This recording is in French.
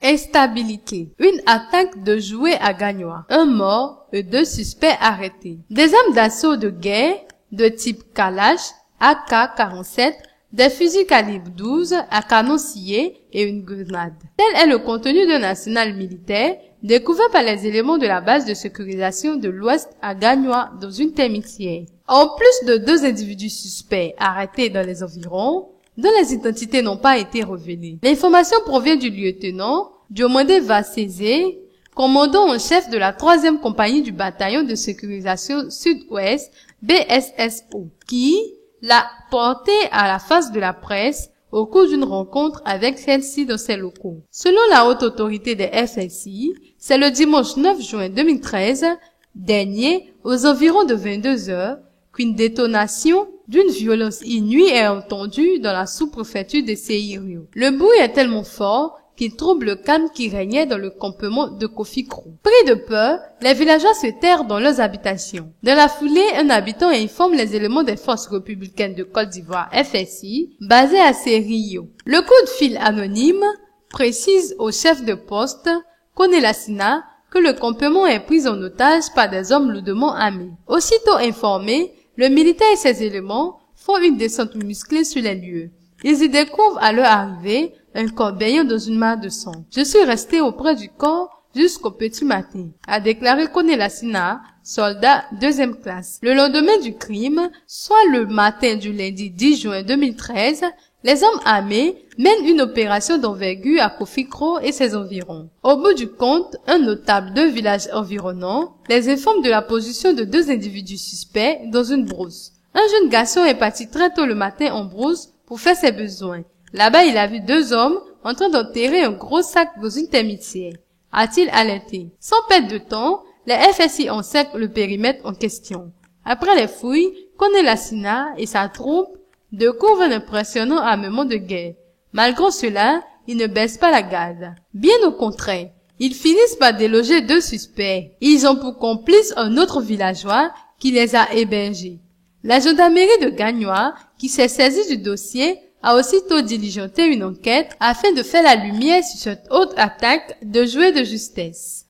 Instabilité. Une attaque de jouets à Gagnoa. Un mort et 2 suspects arrêtés. Des armes d'assaut de guerre de type Kalash, AK-47, des fusils calibre 12 à canon scié et une grenade. Tel est le contenu d'un arsenal militaire découvert par les éléments de la base de sécurisation de l'Ouest à Gagnoa dans une terre minière. En plus de 2 individus suspects arrêtés dans les environs, dont les identités n'ont pas été révélées. L'information provient du lieutenant Diomande Vassezé, commandant en chef de la 3e compagnie du bataillon de sécurisation Sud-Ouest BSSO, qui l'a porté à la face de la presse au cours d'une rencontre avec celle-ci dans ses locaux. Selon la haute autorité des FSI, c'est le dimanche 9 juin 2013 dernier, aux environs de 22 heures, qu'une détonation d'une violence inouïe est entendue dans la sous-préfecture de Seirio. Le bruit est tellement fort qu'il trouble le calme qui régnait dans le campement de Kofikro. Pris de peur, les villageois se terrent dans leurs habitations. Dans la foulée, un habitant informe les éléments des forces républicaines de Côte d'Ivoire FSI, basées à Seirio. Le coup de fil anonyme précise au chef de poste, Koné Lassina, que le campement est pris en otage par des hommes lourdement armés. Aussitôt informés, le militaire et ses éléments font une descente musclée sur les lieux. Ils y découvrent à leur arrivée un corps baignant dans une mare de sang. Je suis resté auprès du corps jusqu'au petit matin, a déclaré Koné Lassina, soldat 2e classe. Le lendemain du crime, soit le matin du lundi 10 juin 2013, les hommes armés mènent une opération d'envergure à Kofikro et ses environs. Au bout du compte, un notable de village environnant les informe de la position de 2 individus suspects dans une brousse. Un jeune garçon est parti très tôt le matin en brousse pour faire ses besoins. Là-bas, il a vu 2 hommes en train d'enterrer un gros sac dans une termitière, a-t-il alerté. Sans perdre de temps, les FSI encerclent le périmètre en question. Après les fouilles, Koné Lassina et sa troupe découvrent un impressionnant armement de guerre. Malgré cela, ils ne baissent pas la garde. Bien au contraire, ils finissent par déloger 2 suspects. Ils ont pour complice un autre villageois qui les a hébergés. La gendarmerie de Gagnoa, qui s'est saisie du dossier, a aussitôt diligenté une enquête afin de faire la lumière sur cette haute attaque de jouets de justesse.